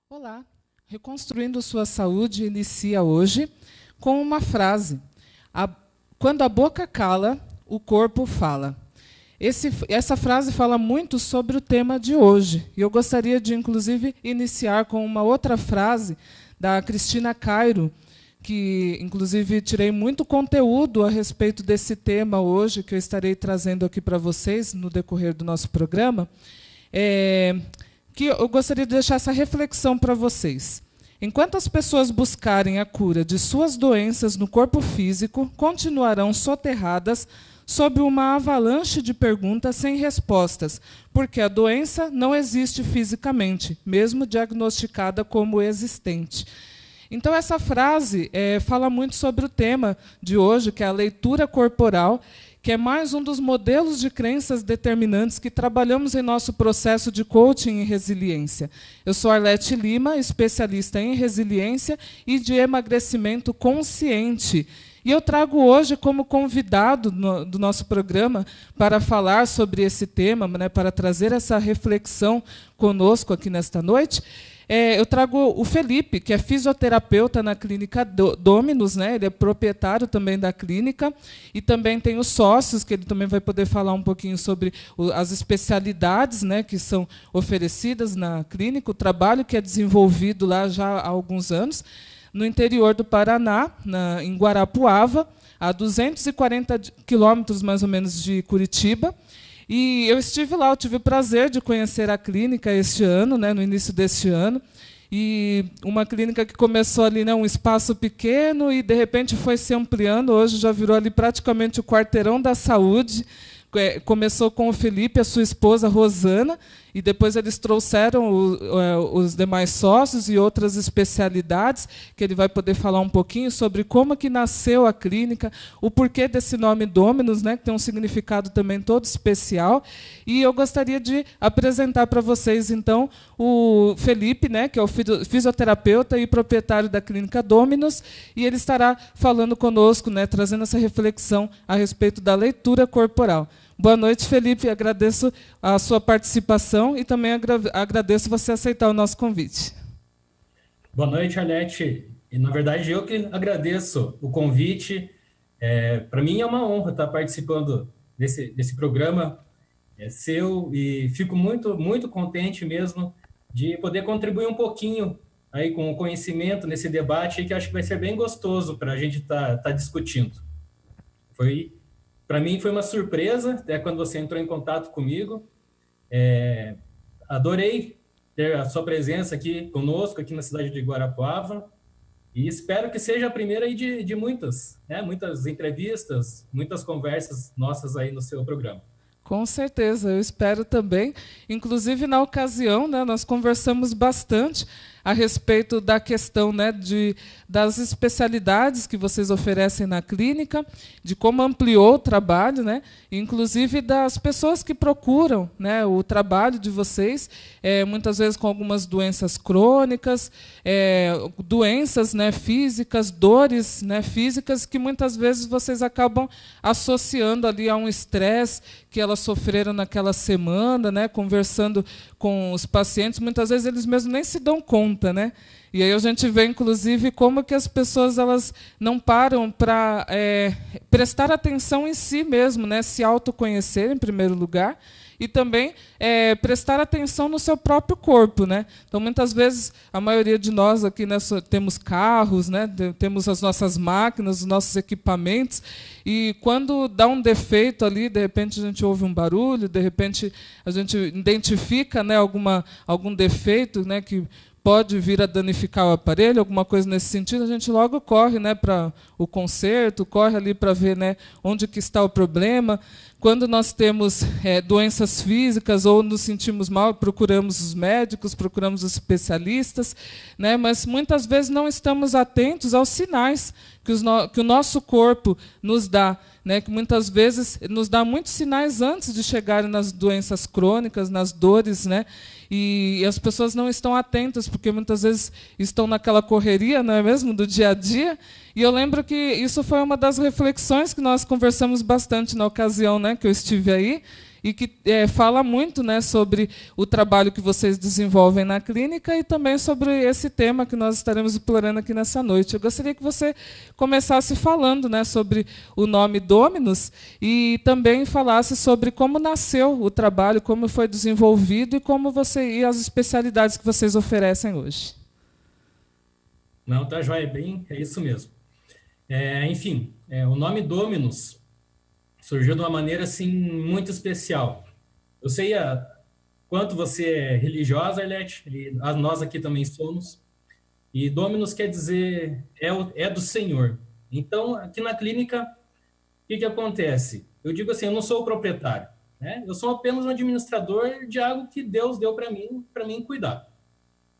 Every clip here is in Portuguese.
Olá, Reconstruindo Sua Saúde inicia hoje com uma frase: quando a boca cala, o corpo fala. Essa frase fala muito sobre o tema de hoje. E eu gostaria de, inclusive, iniciar com uma outra frase da Cristina Cairo, que, inclusive, tirei muito conteúdo a respeito desse tema hoje, que eu estarei trazendo aqui para vocês no decorrer do nosso programa. Que eu gostaria de deixar essa reflexão para vocês. Enquanto as pessoas buscarem a cura de suas doenças no corpo físico, continuarão soterradas sob uma avalanche de perguntas sem respostas, porque a doença não existe fisicamente, mesmo diagnosticada como existente. Então, essa frase fala muito sobre o tema de hoje, que é a leitura corporal, que é mais um dos modelos de crenças determinantes que trabalhamos em nosso processo de coaching e resiliência. Eu sou Arlete Lima, especialista em resiliência e de emagrecimento consciente. E eu trago hoje como convidado do nosso programa para falar sobre esse tema, né, para trazer essa reflexão conosco aqui nesta noite. Eu trago o Felipe, que é fisioterapeuta na clínica Dominus, né? Ele é proprietário também da clínica, e também tem os sócios, que ele também vai poder falar um pouquinho sobre as especialidades, né, que são oferecidas na clínica, o trabalho que é desenvolvido lá já há alguns anos, no interior do Paraná, em Guarapuava, a 240 quilômetros mais ou menos de Curitiba. E eu estive lá, eu tive o prazer de conhecer a clínica este ano, né, no início deste ano, e uma clínica que começou ali, né, um espaço pequeno e, de repente, foi se ampliando. Hoje já virou ali praticamente o quarteirão da saúde. Começou com o Felipe, a sua esposa, Rosana, e depois eles trouxeram os demais sócios e outras especialidades, que ele vai poder falar um pouquinho sobre como que nasceu a clínica, o porquê desse nome Dominus, né, que tem um significado também todo especial. E eu gostaria de apresentar para vocês, então, o Felipe, né, que é o fisioterapeuta e proprietário da clínica Dominus, e ele estará falando conosco, né, trazendo essa reflexão a respeito da leitura corporal. Boa noite, Felipe. Agradeço a sua participação e também agradeço você aceitar o nosso convite. Boa noite, Arlete. E, na verdade, eu que agradeço o convite. Para mim é uma honra estar participando desse programa seu, e fico muito, muito contente mesmo de poder contribuir um pouquinho aí com o conhecimento nesse debate, que acho que vai ser bem gostoso para a gente estar discutindo. Para mim foi uma surpresa, até quando você entrou em contato comigo. Adorei ter a sua presença aqui conosco, aqui na cidade de Guarapuava, e espero que seja a primeira aí de muitas, né? Muitas entrevistas, muitas conversas nossas aí no seu programa. Com certeza, eu espero também. Inclusive, na ocasião, né, nós conversamos bastante a respeito da questão, né, das especialidades que vocês oferecem na clínica, de como ampliou o trabalho, né, inclusive das pessoas que procuram, né, o trabalho de vocês, muitas vezes com algumas doenças crônicas, doenças, né, físicas, dores, né, físicas, que muitas vezes vocês acabam associando ali a um estresse que elas sofreram naquela semana, né, conversando com os pacientes, muitas vezes eles mesmos nem se dão conta, né? E aí a gente vê, inclusive, como que as pessoas elas não param para prestar atenção em si mesmo, né? Se autoconhecer, em primeiro lugar, e também prestar atenção no seu próprio corpo, né? Então, muitas vezes, a maioria de nós aqui, né, temos carros, né, temos as nossas máquinas, os nossos equipamentos, e quando dá um defeito ali, de repente a gente ouve um barulho, de repente a gente identifica, né, algum defeito, né, que pode vir a danificar o aparelho, alguma coisa nesse sentido, a gente logo corre, né, para o conserto, corre ali para ver, né, onde que está o problema. Quando nós temos doenças físicas ou nos sentimos mal, procuramos os médicos, procuramos os especialistas, né, mas muitas vezes não estamos atentos aos sinais que o nosso corpo nos dá, né, que muitas vezes nos dá muitos sinais antes de chegarem nas doenças crônicas, nas dores, né, e as pessoas não estão atentas, porque muitas vezes estão naquela correria, não é mesmo, do dia a dia. E eu lembro que isso foi uma das reflexões que nós conversamos bastante na ocasião, né, que eu estive aí, e que fala muito, né, sobre o trabalho que vocês desenvolvem na clínica e também sobre esse tema que nós estaremos explorando aqui nessa noite. Eu gostaria que você começasse falando, né, sobre o nome Dominus e também falasse sobre como nasceu o trabalho, como foi desenvolvido e as especialidades que vocês oferecem hoje. Não, tá joia, é isso mesmo. Enfim, o nome Dominus surgiu de uma maneira assim muito especial. Eu sei quanto você é religiosa, Arlete, e nós aqui também somos. E Dominus quer dizer é do Senhor. Então, aqui na clínica, o que acontece? Eu digo assim, eu não sou o proprietário, né? Eu sou apenas um administrador de algo que Deus deu para mim cuidar.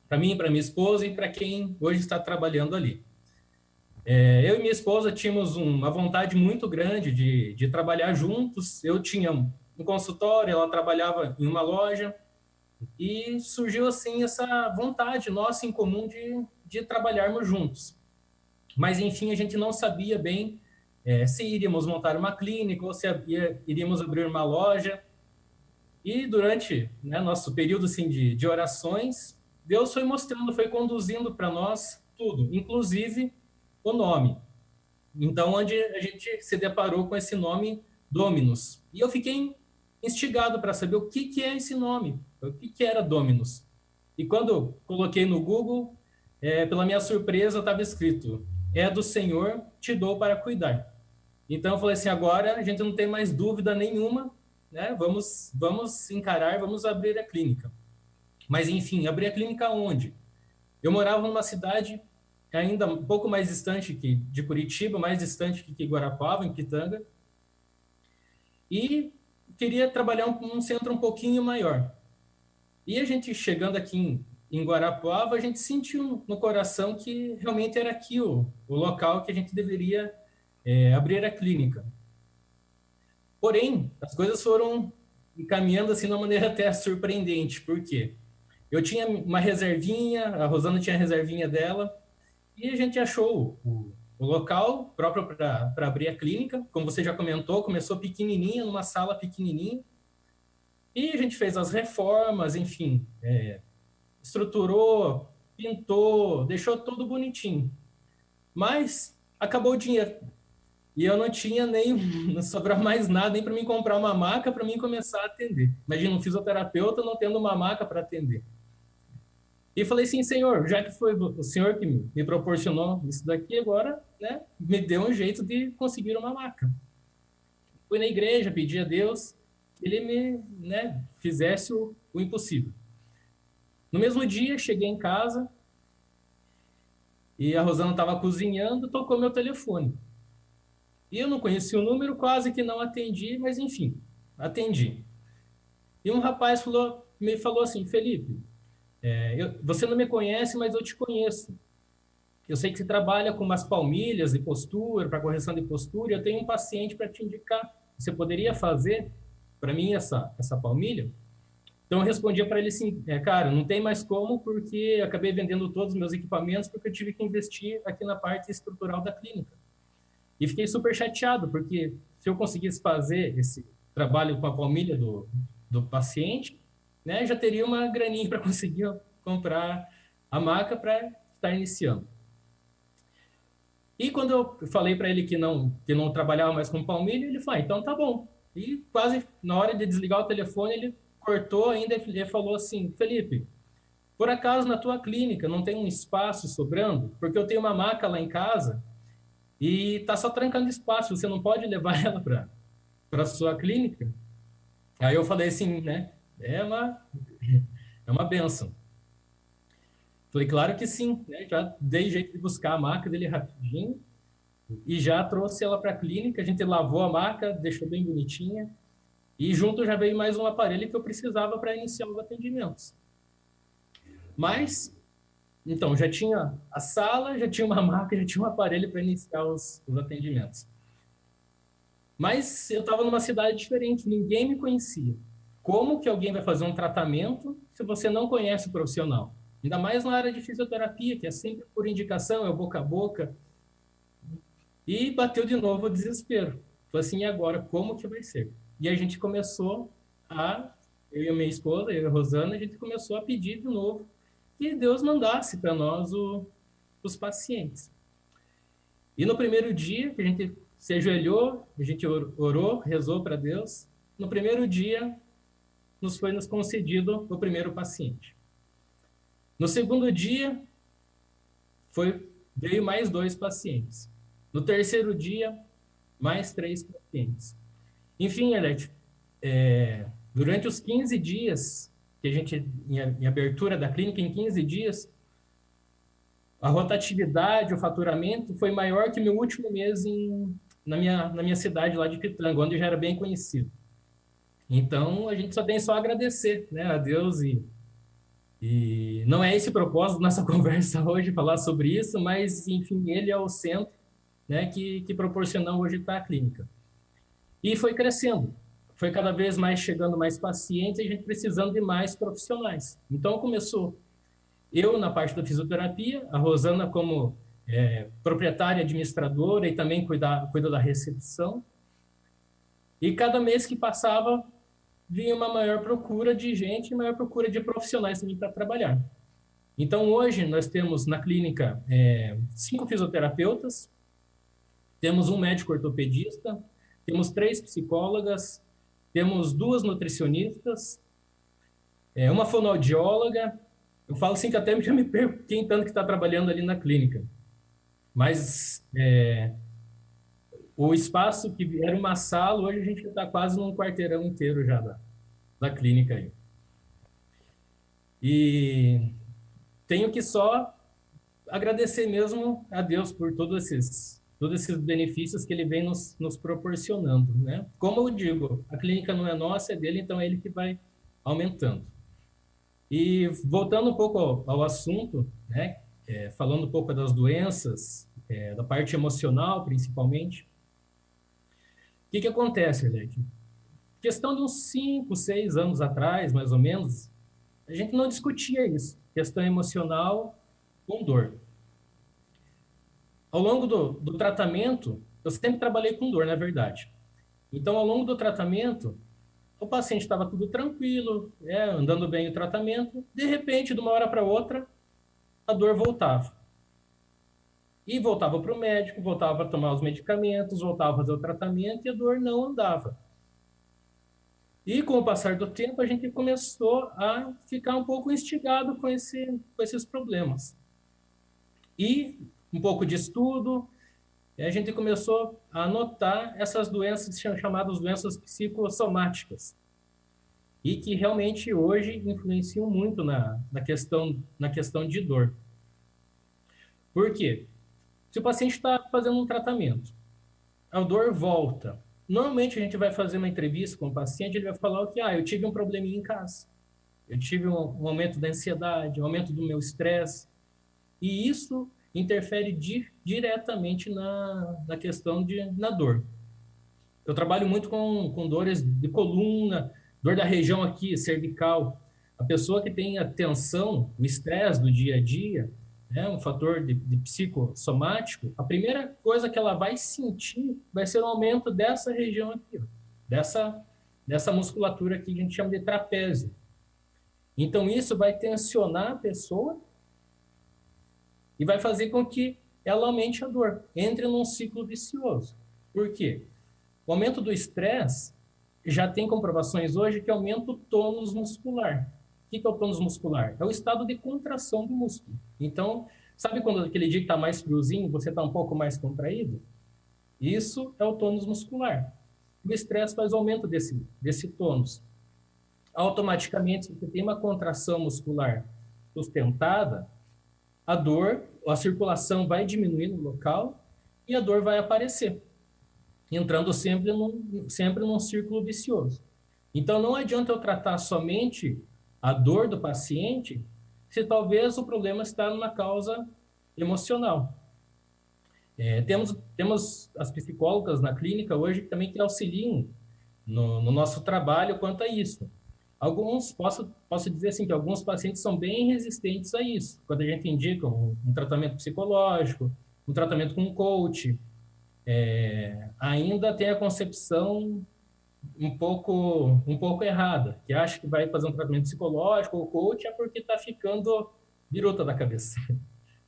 Para mim, para minha esposa e para quem hoje está trabalhando ali. Eu e minha esposa tínhamos uma vontade muito grande de trabalhar juntos. Eu tinha um consultório, ela trabalhava em uma loja, e surgiu assim essa vontade nossa em comum de trabalharmos juntos. Mas, enfim, a gente não sabia bem se iríamos montar uma clínica ou se iríamos abrir uma loja. E durante, né, nosso período assim, de orações, Deus foi mostrando, foi conduzindo para nós tudo, inclusive o nome. Então, onde a gente se deparou com esse nome Dominus. E eu fiquei instigado para saber o que é esse nome, o que era Dominus. E quando eu coloquei no Google, pela minha surpresa, estava escrito: é do Senhor, te dou para cuidar. Então, eu falei assim, agora a gente não tem mais dúvida nenhuma, né? Vamos encarar, vamos abrir a clínica. Mas, enfim, abrir a clínica onde? Eu morava numa cidade ainda um pouco mais distante de Curitiba, mais distante que Guarapuava, em Pitanga, e queria trabalhar um centro um pouquinho maior. E a gente, chegando aqui em Guarapuava, a gente sentiu no coração que realmente era aqui o local que a gente deveria abrir a clínica. Porém, as coisas foram caminhando assim de uma maneira até surpreendente. Por quê? Eu tinha uma reservinha, a Rosana tinha a reservinha dela, e a gente achou o local próprio para abrir a clínica. Como você já comentou, começou pequenininha, numa sala pequenininha. E a gente fez as reformas, enfim, estruturou, pintou, deixou tudo bonitinho. Mas acabou o dinheiro. E eu não tinha não sobrou mais nada, nem para mim comprar uma maca para mim começar a atender. Imagina, um fisioterapeuta não tendo uma maca para atender. E falei assim, Senhor, já que foi o Senhor que me proporcionou isso daqui, agora, né, me deu um jeito de conseguir uma maca. Fui na igreja, pedi a Deus, ele me fizesse o impossível. No mesmo dia, cheguei em casa e a Rosana estava cozinhando, tocou meu telefone. E eu não conhecia o número, quase que não atendi, mas enfim, atendi. E um rapaz me falou assim, Felipe, você não me conhece, mas eu te conheço. Eu sei que você trabalha com umas palmilhas de postura, para correção de postura, e eu tenho um paciente para te indicar. Você poderia fazer para mim essa palmilha? Então eu respondia para ele assim, cara, não tem mais como, porque eu acabei vendendo todos os meus equipamentos, porque eu tive que investir aqui na parte estrutural da clínica. E fiquei super chateado, porque se eu conseguisse fazer esse trabalho com a palmilha do paciente, né, já teria uma graninha para conseguir comprar a maca para estar iniciando. E quando eu falei para ele que não trabalhava mais com palmilha, ele falou, então tá bom. E quase na hora de desligar o telefone, ele cortou ainda e falou assim, Felipe, por acaso na tua clínica não tem um espaço sobrando? Porque eu tenho uma maca lá em casa e tá só trancando espaço, você não pode levar ela para sua clínica? Aí eu falei assim, né, é uma bênção. Falei, claro que sim, né? Já dei jeito de buscar a maca dele rapidinho e já trouxe ela para a clínica, a gente lavou a maca, deixou bem bonitinha e junto já veio mais um aparelho que eu precisava para iniciar os atendimentos. Mas, então, já tinha a sala, já tinha uma maca, já tinha um aparelho para iniciar os atendimentos. Mas eu estava numa cidade diferente, ninguém me conhecia. Como que alguém vai fazer um tratamento se você não conhece o profissional? Ainda mais na área de fisioterapia, que é sempre por indicação, é o boca a boca. E bateu de novo o desespero. Falei assim, e agora, como que vai ser? E a gente começou eu e a minha esposa, eu e a Rosana, a gente começou a pedir de novo que Deus mandasse para nós os pacientes. E no primeiro dia que a gente se ajoelhou, a gente orou, rezou para Deus, no primeiro dia nos concedido o primeiro paciente. No segundo dia, veio mais 2 pacientes. No terceiro dia, mais 3 pacientes. Enfim, Elete, durante os 15 dias, que a gente, em abertura da clínica, em 15 dias, a rotatividade, o faturamento foi maior que meu último mês na minha cidade lá de Pitanga, onde eu já era bem conhecido. Então, a gente só tem a agradecer, né, a Deus e não é esse o propósito da nossa conversa hoje, falar sobre isso, mas, enfim, ele é o centro, né, que proporcionou hoje para a clínica. E foi crescendo, foi cada vez mais chegando mais pacientes e a gente precisando de mais profissionais. Então, começou eu na parte da fisioterapia, a Rosana como proprietária, administradora e também cuida da recepção. E cada mês que passava, vinha uma maior procura de gente, maior procura de profissionais também para trabalhar. Então, hoje, nós temos na clínica 5 fisioterapeutas, temos um médico ortopedista, temos 3 psicólogas, temos 2 nutricionistas, uma fonoaudióloga. Eu falo assim que até já me perco quem tanto que está trabalhando ali na clínica. Mas o espaço que era uma sala, hoje a gente está quase num quarteirão inteiro já da clínica aí. E tenho que só agradecer mesmo a Deus por todos esses benefícios que ele vem nos proporcionando, né? Como eu digo, a clínica não é nossa, é dele, então é ele que vai aumentando. E voltando um pouco ao assunto, né? Falando um pouco das doenças, da parte emocional, principalmente. O que acontece, Alec? Questão de uns 5, 6 anos atrás, mais ou menos, a gente não discutia isso. Questão emocional com dor. Ao longo do tratamento, eu sempre trabalhei com dor, na verdade. Então, ao longo do tratamento, o paciente estava tudo tranquilo, andando bem o tratamento. De repente, de uma hora para outra, a dor voltava. E voltava para o médico, voltava a tomar os medicamentos, voltava a fazer o tratamento e a dor não andava. E com o passar do tempo, a gente começou a ficar um pouco instigado com esses problemas. E um pouco de estudo, a gente começou a notar essas doenças chamadas doenças psicossomáticas. E que realmente hoje influenciam muito na questão de dor. Por quê? Se o paciente está fazendo um tratamento, a dor volta. Normalmente a gente vai fazer uma entrevista com o paciente, ele vai falar que eu tive um probleminha em casa. Eu tive um aumento da ansiedade, um aumento do meu estresse. E isso interfere diretamente na questão na dor. Eu trabalho muito com dores de coluna, dor da região aqui, cervical. A pessoa que tem a tensão, o estresse do dia a dia, um fator de psicossomático, a primeira coisa que ela vai sentir vai ser o aumento dessa região aqui, dessa musculatura que a gente chama de trapézio. Então, isso vai tensionar a pessoa e vai fazer com que ela aumente a dor, entre num ciclo vicioso. Por quê? O aumento do estresse já tem comprovações hoje que aumenta o tônus muscular. O que é o tônus muscular? É o estado de contração do músculo. Então, sabe quando aquele dia que está mais friozinho, você está um pouco mais contraído? Isso é o tônus muscular. O estresse faz aumento desse tônus. Automaticamente, se você tem uma contração muscular sustentada, a dor, a circulação vai diminuir no local e a dor vai aparecer, entrando sempre num círculo vicioso. Então, não adianta eu tratar somente a dor do paciente se talvez o problema está numa causa emocional. Temos as psicólogas na clínica hoje também que auxiliam no nosso trabalho quanto a isso. Posso dizer assim, que alguns pacientes são bem resistentes a isso. Quando a gente indica um tratamento psicológico, um tratamento com um coach, ainda tem a concepção um pouco errada, que acha que vai fazer um tratamento psicológico ou coach é porque está ficando biruta da cabeça.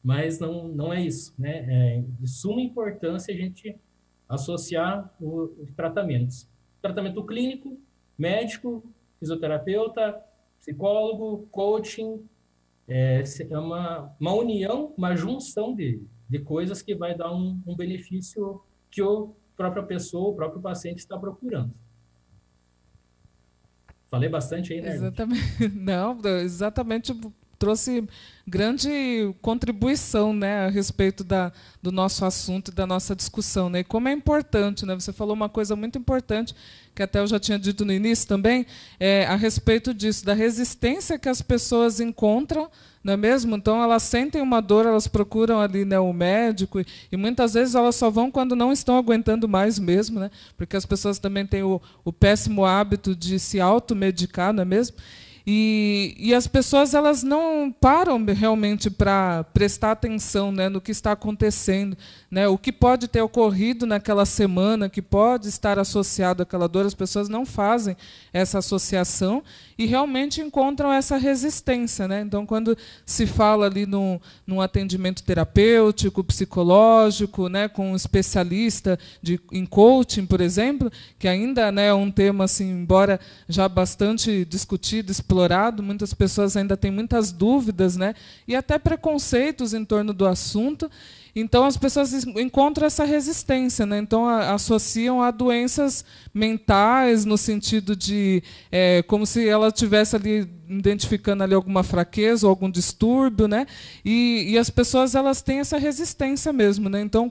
Mas não é isso, né? É de suma importância a gente associar os tratamentos. Tratamento clínico, médico, fisioterapeuta, psicólogo, coaching, é uma união, uma junção de coisas que vai dar um benefício que a própria pessoa, o próprio paciente está procurando. Falei bastante aí, né, Arlete? Exatamente. Não, exatamente trouxe grande contribuição, né, a respeito do nosso assunto e da nossa discussão, né? E como é importante, né? Você falou uma coisa muito importante que até eu já tinha dito no início também, a respeito disso, da resistência que as pessoas encontram, não é mesmo? Então elas sentem uma dor, elas procuram ali, né, o médico e muitas vezes elas só vão quando não estão aguentando mais mesmo, né? Porque as pessoas também têm o péssimo hábito de se automedicar, não é mesmo? E as pessoas elas não param realmente para prestar atenção, né, no que está acontecendo, né, o que pode ter ocorrido naquela semana, que pode estar associado àquela dor, as pessoas não fazem essa associação e realmente encontram essa resistência, né? Então, quando se fala ali num atendimento terapêutico, psicológico, né, com um especialista em coaching, por exemplo, que ainda, né, é um tema, assim, embora já bastante discutido, explorado, muitas pessoas ainda têm muitas dúvidas, né, e até preconceitos em torno do assunto. Então, as pessoas encontram essa resistência, né? Então, associam a doenças mentais, no sentido de como se ela estivesse ali identificando ali alguma fraqueza ou algum distúrbio, né? E as pessoas elas têm essa resistência mesmo, né? Então,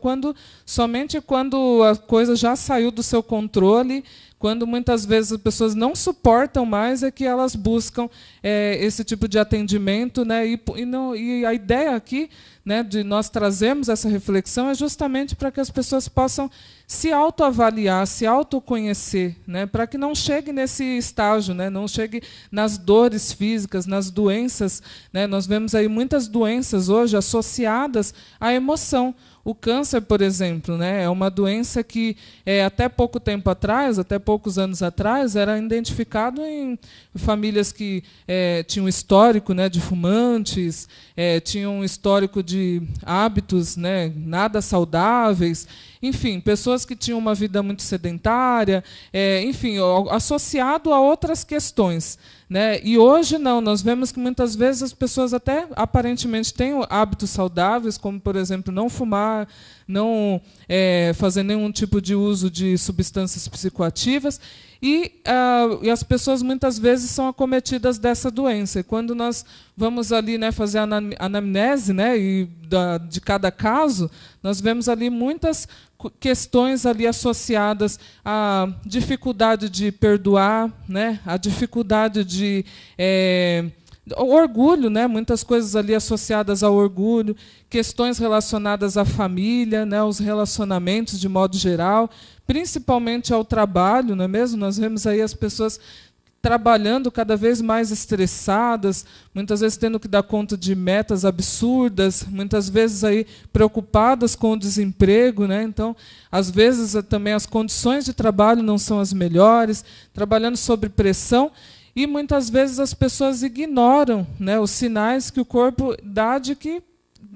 somente quando a coisa já saiu do seu controle, quando muitas vezes as pessoas não suportam mais, é que elas buscam esse tipo de atendimento, né? E a ideia aqui, né, de nós trazermos essa reflexão é justamente para que as pessoas possam se autoavaliar, se autoconhecer, né, para que não chegue nesse estágio, né, não chegue nas dores físicas, nas doenças, né. Nós vemos aí muitas doenças hoje associadas à emoção. O câncer, por exemplo, né, é uma doença que até pouco tempo atrás, até poucos anos atrás, era identificado em famílias que tinham histórico, né, de fumantes, tinham um histórico de hábitos, né, nada saudáveis, enfim, pessoas que tinham uma vida muito sedentária, enfim, associado a outras questões, né? E hoje não, nós vemos que muitas vezes as pessoas até aparentemente têm hábitos saudáveis, como, por exemplo, não fumar, não fazer nenhum tipo de uso de substâncias psicoativas, e as pessoas muitas vezes são acometidas dessa doença. E quando nós vamos ali, né, fazer a anamnese, né, de cada caso, nós vemos ali muitas questões ali associadas à dificuldade de perdoar, né, à dificuldade de o orgulho, né, muitas coisas ali associadas ao orgulho, questões relacionadas à família, né, aos relacionamentos de modo geral, principalmente ao trabalho, não é mesmo? Nós vemos aí as pessoas trabalhando cada vez mais estressadas, muitas vezes tendo que dar conta de metas absurdas, muitas vezes aí preocupadas com o desemprego, né? Então, às vezes também as condições de trabalho não são as melhores, trabalhando sob pressão. E muitas vezes as pessoas ignoram, né, os sinais que o corpo dá de que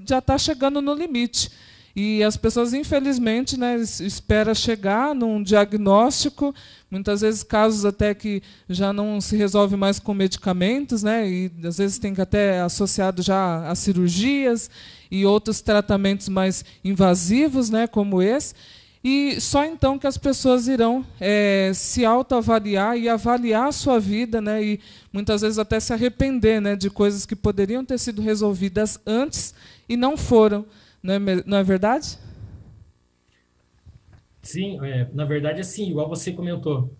já está chegando no limite. E as pessoas, infelizmente, né, esperam chegar num diagnóstico, muitas vezes casos até que já não se resolve mais com medicamentos, né, e às vezes tem que até associado já a cirurgias e outros tratamentos mais invasivos, né, como esse. E só então que as pessoas irão se autoavaliar e avaliar a sua vida, né, e muitas vezes até se arrepender, né, de coisas que poderiam ter sido resolvidas antes e não foram. Não é verdade? Sim, na verdade, assim, igual você comentou,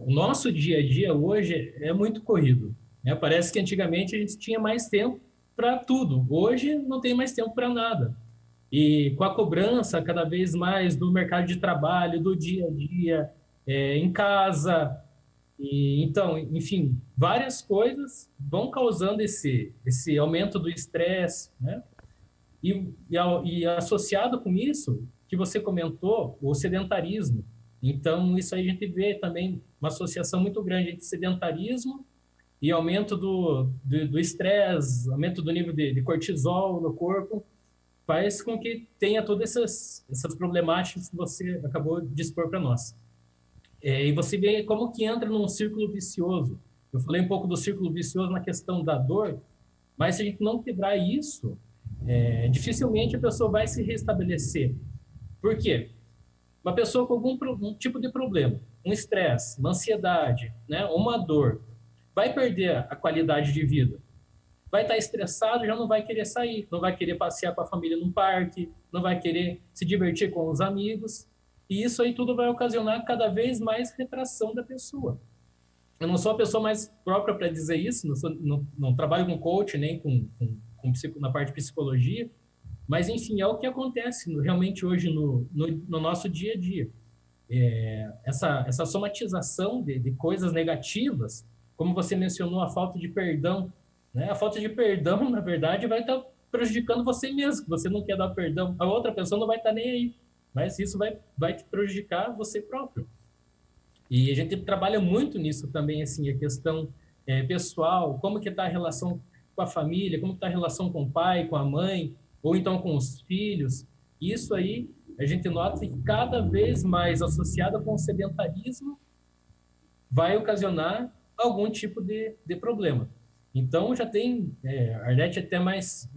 o nosso dia a dia hoje é muito corrido, né? Parece que antigamente a gente tinha mais tempo para tudo. Hoje não tem mais tempo para nada. E com a cobrança cada vez mais do mercado de trabalho, do dia a dia, em casa, e então, enfim, várias coisas vão causando esse aumento do estresse, né? E associado com isso, que você comentou, o sedentarismo. Então, isso aí a gente vê também uma associação muito grande entre sedentarismo e aumento do estresse, aumento do nível de cortisol no corpo, faz com que tenha todas essas problemáticas que você acabou de expor para nós. E você vê como que entra num círculo vicioso. Eu falei um pouco do círculo vicioso na questão da dor, mas se a gente não quebrar isso, dificilmente a pessoa vai se restabelecer. Por quê? Uma pessoa com algum tipo de problema, um estresse, uma ansiedade, né, uma dor, vai perder a qualidade de vida. Vai estar estressado, já não vai querer sair, não vai querer passear com a família num parque, não vai querer se divertir com os amigos. E isso aí tudo vai ocasionar cada vez mais retração da pessoa. Eu não sou a pessoa mais própria para dizer isso, não trabalho com coach, nem na parte de psicologia, mas, enfim, é o que acontece realmente hoje no nosso dia a dia. Essa somatização de coisas negativas, como você mencionou, a falta de perdão, né? A falta de perdão, na verdade, vai estar prejudicando você mesmo, que você não quer dar perdão. A outra pessoa não vai estar nem aí, mas isso vai te prejudicar você próprio. E a gente trabalha muito nisso também, assim, a questão pessoal, como que está a relação com a família, como está a relação com o pai, com a mãe, ou então com os filhos. Isso aí a gente nota que cada vez mais associado com o sedentarismo vai ocasionar algum tipo de problema. Então já tem, a Arlete até mais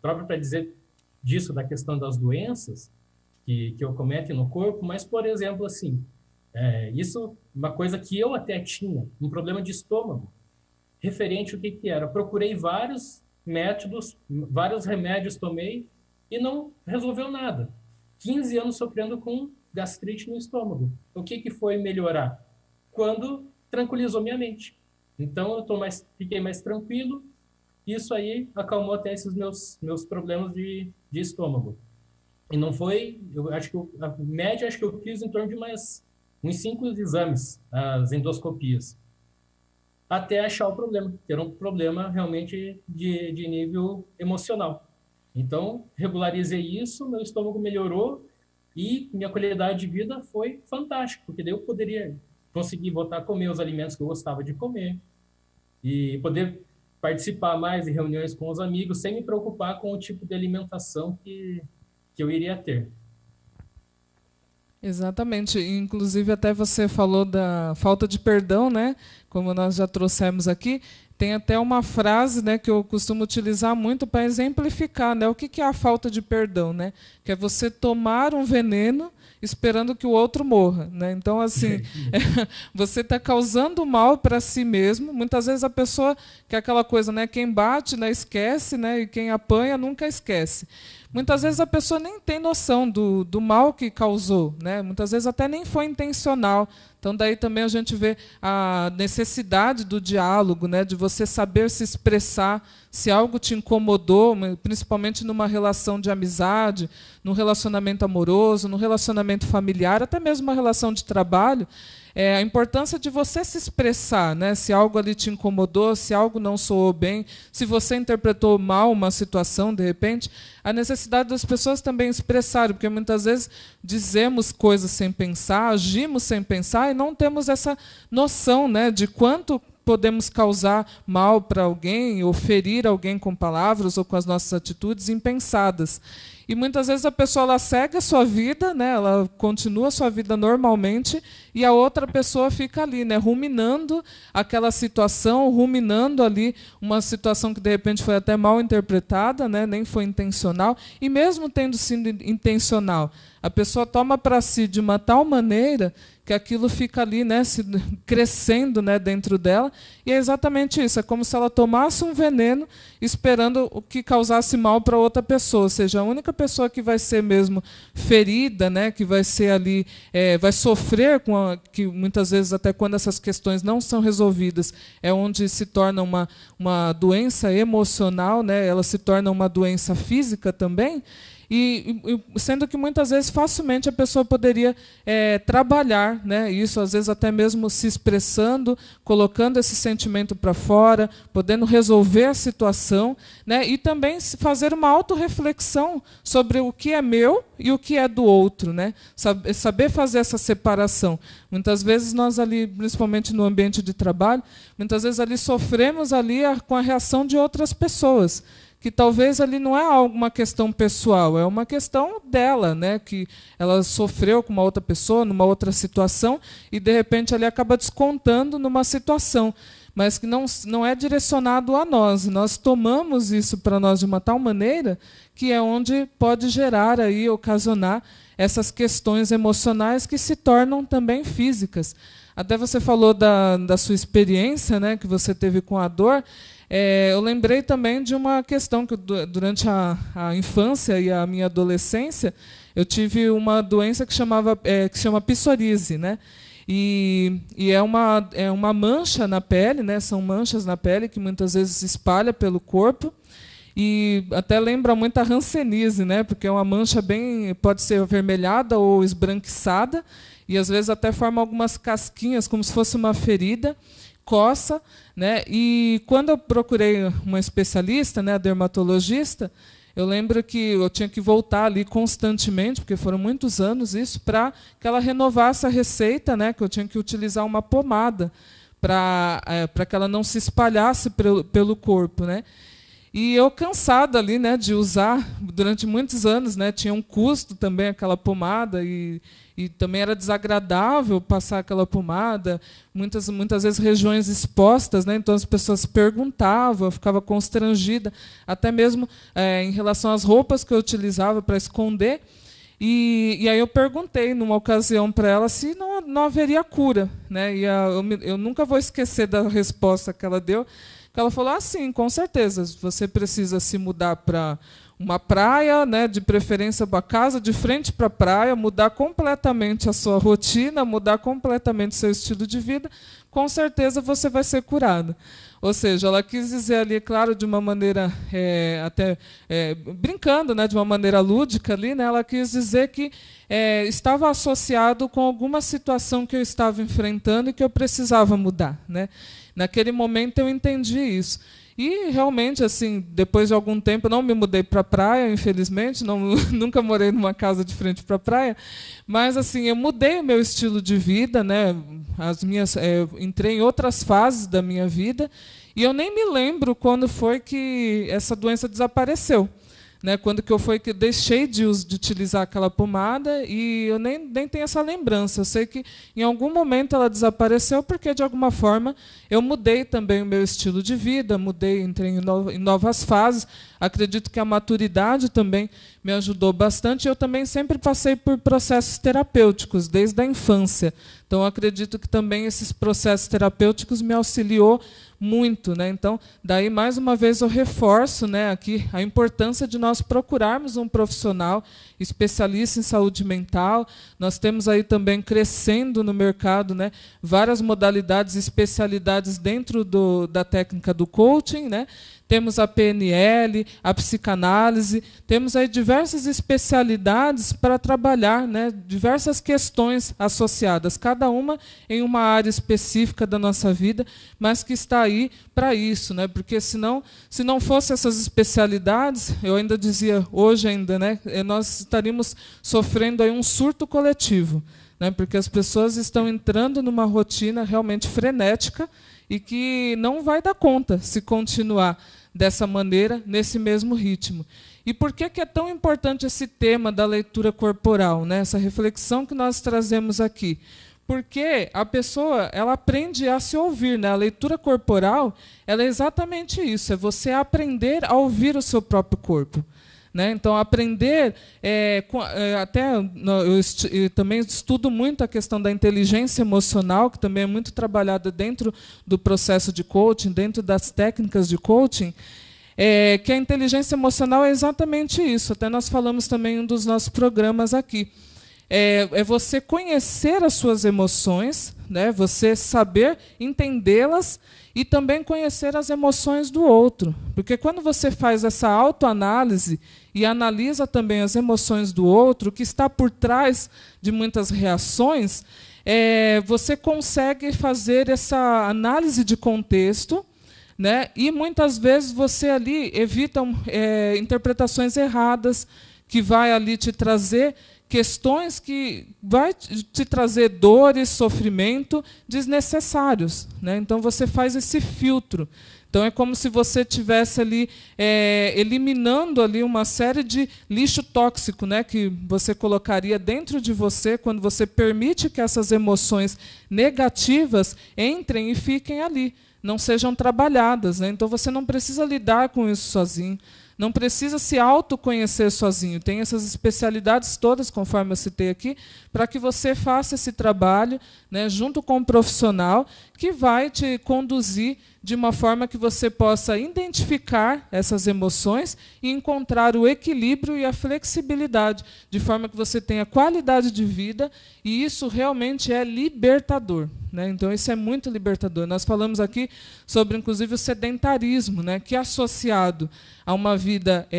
próprio para dizer disso, da questão das doenças que acometem no corpo, mas, por exemplo, assim, isso uma coisa que eu até tinha, um problema de estômago, referente ao que era. Procurei vários métodos, vários remédios tomei e não resolveu nada. 15 anos sofrendo com gastrite no estômago. O que foi melhorar? Quando tranquilizou minha mente. Então, fiquei mais tranquilo. Isso aí acalmou até esses meus problemas de estômago. E não foi, eu acho que a média, acho que eu fiz em torno de uns 5 exames, as endoscopias, até achar o problema, que era um problema realmente de nível emocional. Então, regularizei isso, meu estômago melhorou e minha qualidade de vida foi fantástica, porque daí eu poderia conseguir voltar a comer os alimentos que eu gostava de comer e poder participar mais de reuniões com os amigos sem me preocupar com o tipo de alimentação que eu iria ter. Exatamente. Inclusive, até você falou da falta de perdão, né? Como nós já trouxemos aqui. Tem até uma frase, né, que eu costumo utilizar muito para exemplificar, né, o que é a falta de perdão, né? Que é você tomar um veneno esperando que o outro morra, né? Então, assim, você está causando mal para si mesmo. Muitas vezes a pessoa, que é aquela coisa, né, quem bate, né, esquece, né, e quem apanha nunca esquece. Muitas vezes a pessoa nem tem noção do mal que causou, né? Muitas vezes até nem foi intencional. Então, daí também a gente vê a necessidade do diálogo, né? De você saber se expressar se algo te incomodou, principalmente numa relação de amizade, num relacionamento amoroso, num relacionamento familiar, até mesmo uma relação de trabalho. A importância de você se expressar, né? Se algo ali te incomodou, se algo não soou bem, se você interpretou mal uma situação, de repente, a necessidade das pessoas também expressarem, porque muitas vezes dizemos coisas sem pensar, agimos sem pensar e não temos essa noção, né, de quanto podemos causar mal para alguém ou ferir alguém com palavras ou com as nossas atitudes impensadas. E muitas vezes a pessoa ela segue a sua vida, né, ela continua a sua vida normalmente, e a outra pessoa fica ali, né, ruminando aquela situação, ruminando ali uma situação que de repente foi até mal interpretada, né, nem foi intencional, e mesmo tendo sido intencional, a pessoa toma para si de uma tal maneira que aquilo fica ali, né, crescendo, né, dentro dela, e é exatamente isso, é como se ela tomasse um veneno esperando o que causasse mal para outra pessoa, ou seja, a única pessoa que vai ser mesmo ferida, né, que vai ser ali, vai sofrer que muitas vezes até quando essas questões não são resolvidas, é onde se torna uma doença emocional, né, ela se torna uma doença física também. Sendo que muitas vezes facilmente a pessoa poderia trabalhar, né, isso às vezes até mesmo se expressando, colocando esse sentimento para fora, podendo resolver a situação, né, e também fazer uma autorreflexão sobre o que é meu e o que é do outro, né, saber fazer essa separação. Muitas vezes nós ali, principalmente no ambiente de trabalho, muitas vezes ali sofremos ali com a reação de outras pessoas, que talvez ali não é uma questão pessoal, é uma questão dela, né, que ela sofreu com uma outra pessoa, numa outra situação, e, de repente, ali acaba descontando numa situação, mas que não é direcionado a nós. Nós tomamos isso para nós de uma tal maneira que é onde pode gerar, aí, ocasionar essas questões emocionais que se tornam também físicas. Até você falou da sua experiência, né, que você teve com a dor. Eu lembrei também de uma questão que, durante a infância e a minha adolescência, eu tive uma doença que chama psoríase, né? E é uma mancha na pele, né? São manchas na pele que muitas vezes se espalha pelo corpo. E até lembra muito a hanseníase, né? Porque é uma mancha pode ser avermelhada ou esbranquiçada, e às vezes até forma algumas casquinhas, como se fosse uma ferida, coça, né? E quando eu procurei uma especialista, né, a dermatologista, eu lembro que eu tinha que voltar ali constantemente, porque foram muitos anos isso, para que ela renovasse a receita, né, que eu tinha que utilizar uma pomada para que ela não se espalhasse pelo corpo, né? E eu cansada ali, né, de usar durante muitos anos, né, tinha um custo também aquela pomada e também era desagradável passar aquela pomada, muitas vezes regiões expostas, né, então as pessoas perguntavam, eu ficava constrangida, até mesmo em relação às roupas que eu utilizava para esconder. E aí eu perguntei, numa ocasião, para ela se não haveria cura, né, e eu nunca vou esquecer da resposta que ela deu. Ela falou, sim, com certeza, você precisa se mudar para uma praia, né, de preferência para casa, de frente para a praia, mudar completamente a sua rotina, mudar completamente o seu estilo de vida, com certeza você vai ser curado. Ou seja, ela quis dizer ali, claro, de uma maneira, até brincando, né, de uma maneira lúdica, ali, né, ela quis dizer que estava associado com alguma situação que eu estava enfrentando e que eu precisava mudar, né? Naquele momento eu entendi isso. E realmente, assim, depois de algum tempo, eu não me mudei para a praia, infelizmente, nunca morei numa casa de frente para a praia, mas assim, eu mudei o meu estilo de vida, né? Entrei em outras fases da minha vida, e eu nem me lembro quando foi que essa doença desapareceu. Né, quando que deixei de utilizar aquela pomada, e eu nem tenho essa lembrança. Eu sei que em algum momento ela desapareceu porque, de alguma forma, eu mudei também o meu estilo de vida, entrei em novas fases. Acredito que a maturidade também me ajudou bastante. Eu também sempre passei por processos terapêuticos, desde a infância. Então, acredito que também esses processos terapêuticos me auxiliou muito, né? Então, daí, mais uma vez, eu reforço, né, aqui a importância de nós procurarmos um profissional especialista em saúde mental. Nós temos aí também crescendo no mercado, né, várias modalidades e especialidades dentro da técnica do coaching, né? Temos a PNL, a psicanálise, temos aí diversas especialidades para trabalhar, né, diversas questões associadas, cada uma em uma área específica da nossa vida, mas que está aí para isso, né, porque se não fosse essas especialidades, eu ainda dizia, hoje ainda, né, nós estaríamos sofrendo aí um surto coletivo, né, porque as pessoas estão entrando numa rotina realmente frenética e que não vai dar conta se continuar dessa maneira, nesse mesmo ritmo. E por que é tão importante esse tema da leitura corporal, né? Essa reflexão que nós trazemos aqui? Porque a pessoa ela aprende a se ouvir, né? A leitura corporal ela é exatamente isso, é você aprender a ouvir o seu próprio corpo. Né? Então, aprender, eu também estudo muito a questão da inteligência emocional, que também é muito trabalhada dentro do processo de coaching, dentro das técnicas de coaching, que a inteligência emocional é exatamente isso. Até nós falamos também em um dos nossos programas aqui. é você conhecer as suas emoções, né? Você saber entendê-las e também conhecer as emoções do outro. Porque quando você faz essa autoanálise e analisa também as emoções do outro, o que está por trás de muitas reações, você consegue fazer essa análise de contexto, né? E muitas vezes você ali evita interpretações erradas, que vai ali te trazer questões que vai te trazer dores, sofrimento desnecessários, né? Então você faz esse filtro. Então é como se você estivesse ali eliminando ali uma série de lixo tóxico, né, que você colocaria dentro de você quando você permite que essas emoções negativas entrem e fiquem ali, não sejam trabalhadas, né? Então você não precisa lidar com isso sozinho. Não precisa se autoconhecer sozinho. Tem essas especialidades todas, conforme eu citei aqui, para que você faça esse trabalho, né, junto com um profissional que vai te conduzir de uma forma que você possa identificar essas emoções e encontrar o equilíbrio e a flexibilidade, de forma que você tenha qualidade de vida, e isso realmente é libertador, né? Então, isso é muito libertador. Nós falamos aqui sobre, inclusive, o sedentarismo, né, que, associado a uma vida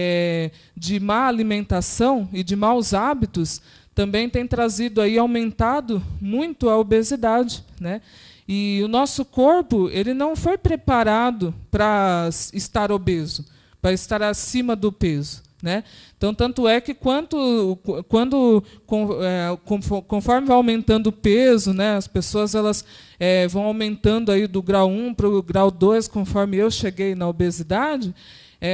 de má alimentação e de maus hábitos, também tem trazido aí, aumentado muito a obesidade, né? E o nosso corpo, ele não foi preparado para estar obeso, para estar acima do peso, né? Então, tanto é que conforme vai aumentando o peso, né, as pessoas elas vão aumentando aí do grau 1 para o grau 2, conforme eu cheguei na obesidade,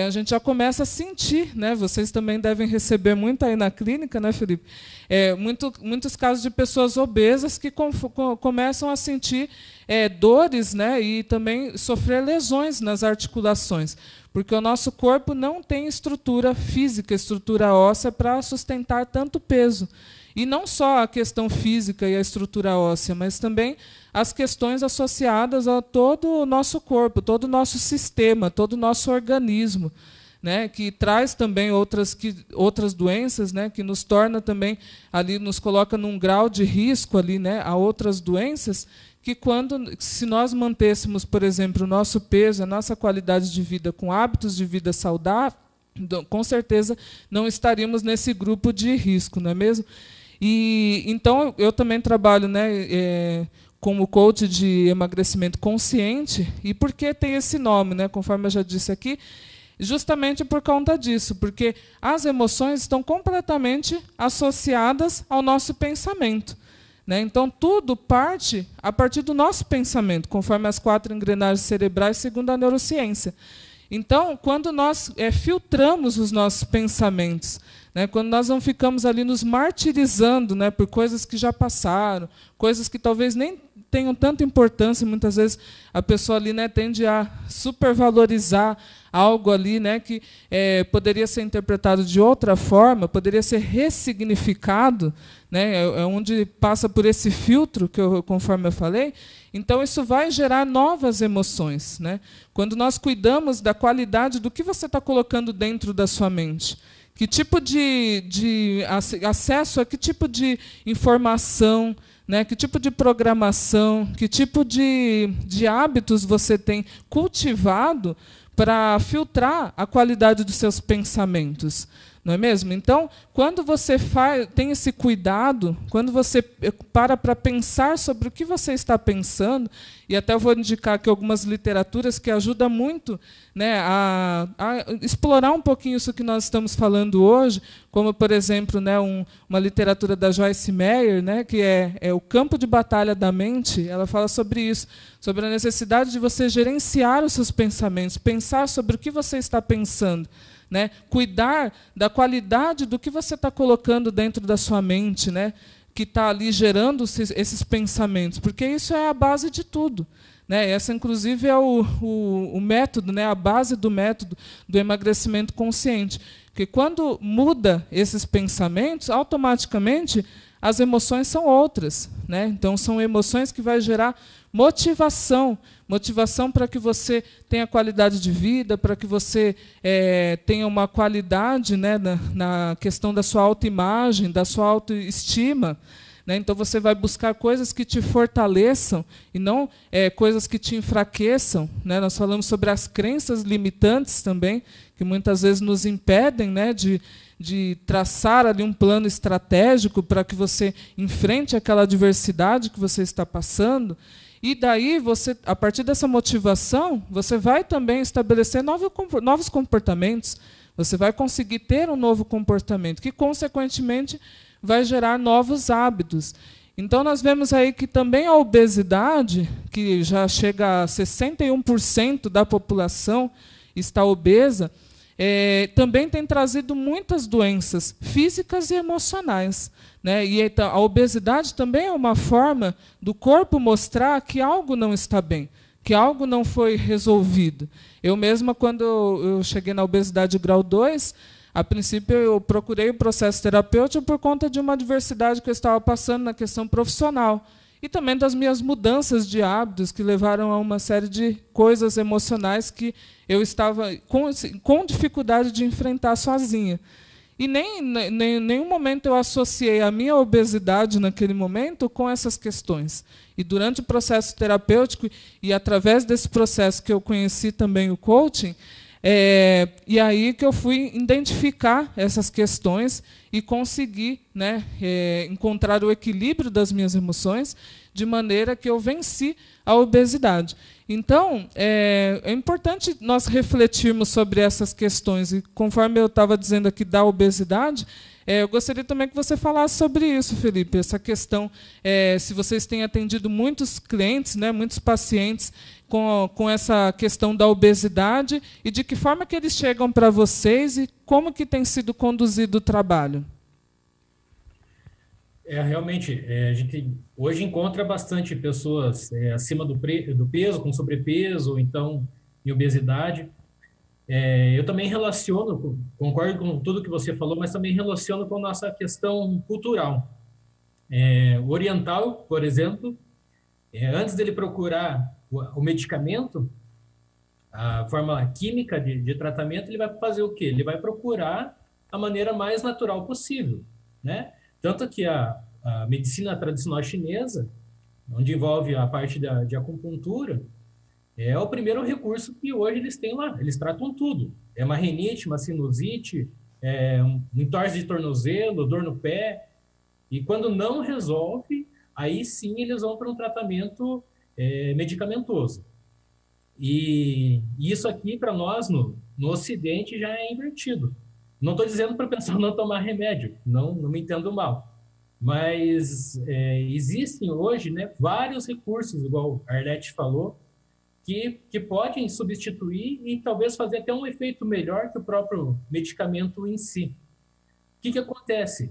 a gente já começa a sentir, né? Vocês também devem receber muito aí na clínica, né, Felipe? Muitos casos de pessoas obesas que começam a sentir dores, né, e também sofrer lesões nas articulações, porque o nosso corpo não tem estrutura física, estrutura óssea para sustentar tanto peso. E não só a questão física e a estrutura óssea, mas também as questões associadas a todo o nosso corpo, todo o nosso sistema, todo o nosso organismo, né, que traz também outras doenças, né, que nos torna também, ali nos coloca num grau de risco ali, né, a outras doenças, que se nós mantêssemos, por exemplo, o nosso peso, a nossa qualidade de vida com hábitos de vida saudável, com certeza não estaríamos nesse grupo de risco, não é mesmo? E então eu também trabalho, né, como coach de emagrecimento consciente. E por que tem esse nome, né, conforme eu já disse aqui? Justamente por conta disso, porque as emoções estão completamente associadas ao nosso pensamento, né? Então, tudo parte a partir do nosso pensamento, conforme as 4 engrenagens cerebrais, segundo a neurociência. Então, quando nós filtramos os nossos pensamentos, né, quando nós não ficamos ali nos martirizando, né, por coisas que já passaram, coisas que talvez nem tenham tanta importância, muitas vezes a pessoa ali, né, tende a supervalorizar algo ali, né, que poderia ser interpretado de outra forma, poderia ser ressignificado, né, onde passa por esse filtro, conforme eu falei. Então, isso vai gerar novas emoções, né? Quando nós cuidamos da qualidade do que você está colocando dentro da sua mente, que tipo de acesso a que tipo de informação, né, que tipo de programação, que tipo de hábitos você tem cultivado para filtrar a qualidade dos seus pensamentos, não é mesmo? Então, quando você tem esse cuidado, quando você para pensar sobre o que você está pensando, e até eu vou indicar aqui algumas literaturas que ajudam muito, né, a explorar um pouquinho isso que nós estamos falando hoje, como, por exemplo, né, uma literatura da Joyce Meyer, né, que é O Campo de Batalha da Mente. Ela fala sobre isso, sobre a necessidade de você gerenciar os seus pensamentos, pensar sobre o que você está pensando, né, cuidar da qualidade do que você está colocando dentro da sua mente, né, que está ali gerando esses pensamentos, porque isso é a base de tudo, né? Essa, inclusive, é o método, né, a base do método do emagrecimento consciente, porque quando muda esses pensamentos, automaticamente as emoções são outras, né? Então, são emoções que vai gerar motivação para que você tenha qualidade de vida, para que você tenha uma qualidade, né, na questão da sua autoimagem, da sua autoestima. Né? Então, você vai buscar coisas que te fortaleçam e não coisas que te enfraqueçam. Né? Nós falamos sobre as crenças limitantes também, que muitas vezes nos impedem, né, de traçar ali um plano estratégico para que você enfrente aquela adversidade que você está passando. E daí, você, a partir dessa motivação, você vai também estabelecer novos comportamentos. Você vai conseguir ter um novo comportamento, que, consequentemente, vai gerar novos hábitos. Então, nós vemos aí que também a obesidade, que já chega a 61% da população está obesa, também tem trazido muitas doenças físicas e emocionais. Né? E então, a obesidade também é uma forma do corpo mostrar que algo não está bem, que algo não foi resolvido. Eu mesma, quando eu cheguei na obesidade grau 2, a princípio eu procurei o processo terapêutico por conta de uma adversidade que eu estava passando na questão profissional. E também das minhas mudanças de hábitos, que levaram a uma série de coisas emocionais que eu estava com dificuldade de enfrentar sozinha. E em nenhum momento eu associei a minha obesidade naquele momento com essas questões. E durante o processo terapêutico, e através desse processo que eu conheci também o coaching, e aí que eu fui identificar essas questões e conseguir, né, encontrar o equilíbrio das minhas emoções, de maneira que eu venci a obesidade. Então, é importante nós refletirmos sobre essas questões. E conforme eu estava dizendo aqui da obesidade, eu gostaria também que você falasse sobre isso, Felipe, essa questão, se vocês têm atendido muitos clientes, né, muitos pacientes com essa questão da obesidade, e de que forma que eles chegam para vocês e como que tem sido conduzido o trabalho. Realmente, a gente hoje encontra bastante pessoas acima do peso, com sobrepeso, ou então em obesidade. Eu também relaciono, concordo com tudo que você falou, mas também relaciono com a nossa questão cultural. O oriental, por exemplo, antes dele procurar o medicamento, a forma química de tratamento, ele vai fazer o quê? Ele vai procurar a maneira mais natural possível, né? Tanto que a medicina tradicional chinesa, onde envolve a parte de acupuntura, é o primeiro recurso que hoje eles têm lá. Eles tratam tudo. É uma rinite, uma sinusite, um entorse de tornozelo, dor no pé. E quando não resolve, aí sim eles vão para um tratamento medicamentoso. E isso aqui, para nós, no Ocidente, já é invertido. Não estou dizendo para o pessoal não tomar remédio, não me entendo mal. Mas existem hoje, né, vários recursos, igual a Arlete falou, que podem substituir e talvez fazer até um efeito melhor que o próprio medicamento em si. O que acontece?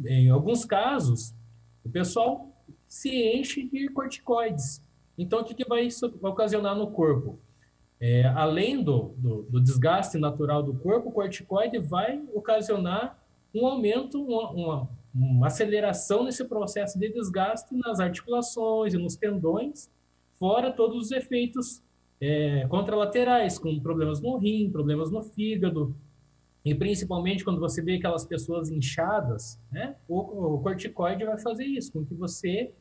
Em alguns casos, o pessoal se enche de corticoides. Então, o que vai ocasionar no corpo? Além do desgaste natural do corpo, o corticoide vai ocasionar um aumento, uma aceleração nesse processo de desgaste nas articulações e nos tendões, fora todos os efeitos contralaterais, com problemas no rim, problemas no fígado, e principalmente quando você vê aquelas pessoas inchadas, né, o corticoide vai fazer isso, com que você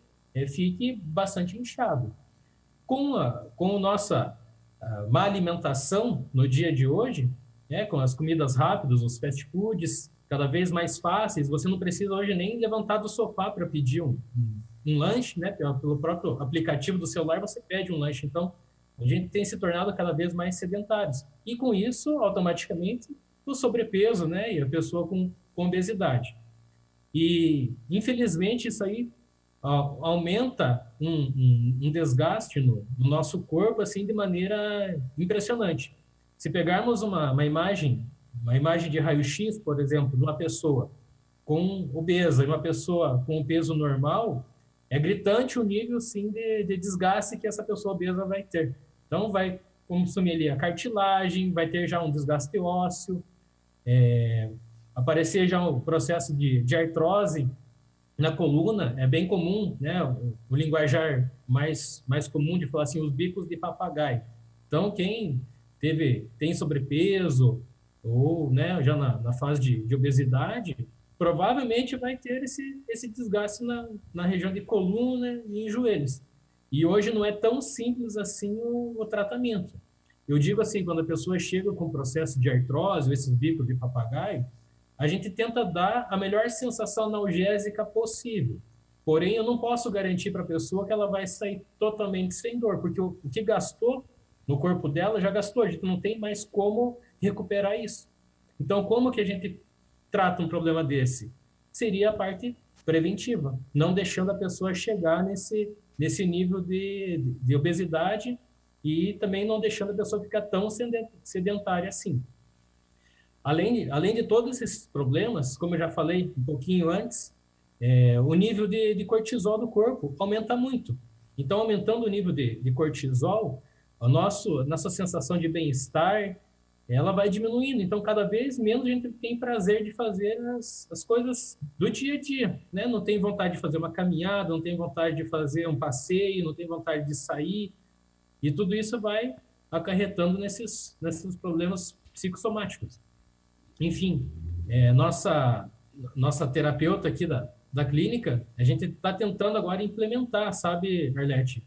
fique bastante inchado. Com a nossa má alimentação no dia de hoje, com as comidas rápidas, os fast foods cada vez mais fáceis, você não precisa hoje nem levantar do sofá para pedir um lanche, né? Pelo próprio aplicativo do celular você pede um lanche. Então, a gente tem se tornado cada vez mais sedentários. E com isso, automaticamente, o sobrepeso, né? E a pessoa com obesidade. E, infelizmente, isso aí aumenta um desgaste no nosso corpo assim de maneira impressionante. Se pegarmos uma imagem de raio-x, por exemplo, de uma pessoa com obesa e uma pessoa com peso normal, é gritante o nível sim de desgaste que essa pessoa obesa vai ter. Então vai consumir ali a cartilagem, vai ter já um desgaste ósseo, aparecer já um processo de artrose na coluna, é bem comum, né, o linguajar mais comum de falar assim, os bicos de papagaio. Então, quem tem sobrepeso ou, né, já na fase de obesidade, provavelmente vai ter esse desgaste na região de coluna e em joelhos. E hoje não é tão simples assim o tratamento. Eu digo assim, quando a pessoa chega com processo de artrose, ou esses bicos de papagaio, a gente tenta dar a melhor sensação analgésica possível. Porém, eu não posso garantir para a pessoa que ela vai sair totalmente sem dor, porque o que gastou no corpo dela já gastou, a gente não tem mais como recuperar isso. Então, como que a gente trata um problema desse? Seria a parte preventiva, não deixando a pessoa chegar nesse nível de obesidade e também não deixando a pessoa ficar tão sedentária assim. Além de todos esses problemas, como eu já falei um pouquinho antes, o nível de cortisol do corpo aumenta muito. Então, aumentando o nível de cortisol, nossa sensação de bem-estar, ela vai diminuindo. Então, cada vez menos a gente tem prazer de fazer as coisas do dia a dia, né? Não tem vontade de fazer uma caminhada, não tem vontade de fazer um passeio, não tem vontade de sair. E tudo isso vai acarretando nesses problemas psicossomáticos. Enfim, nossa terapeuta aqui da clínica, a gente está tentando agora implementar, sabe, Arlete?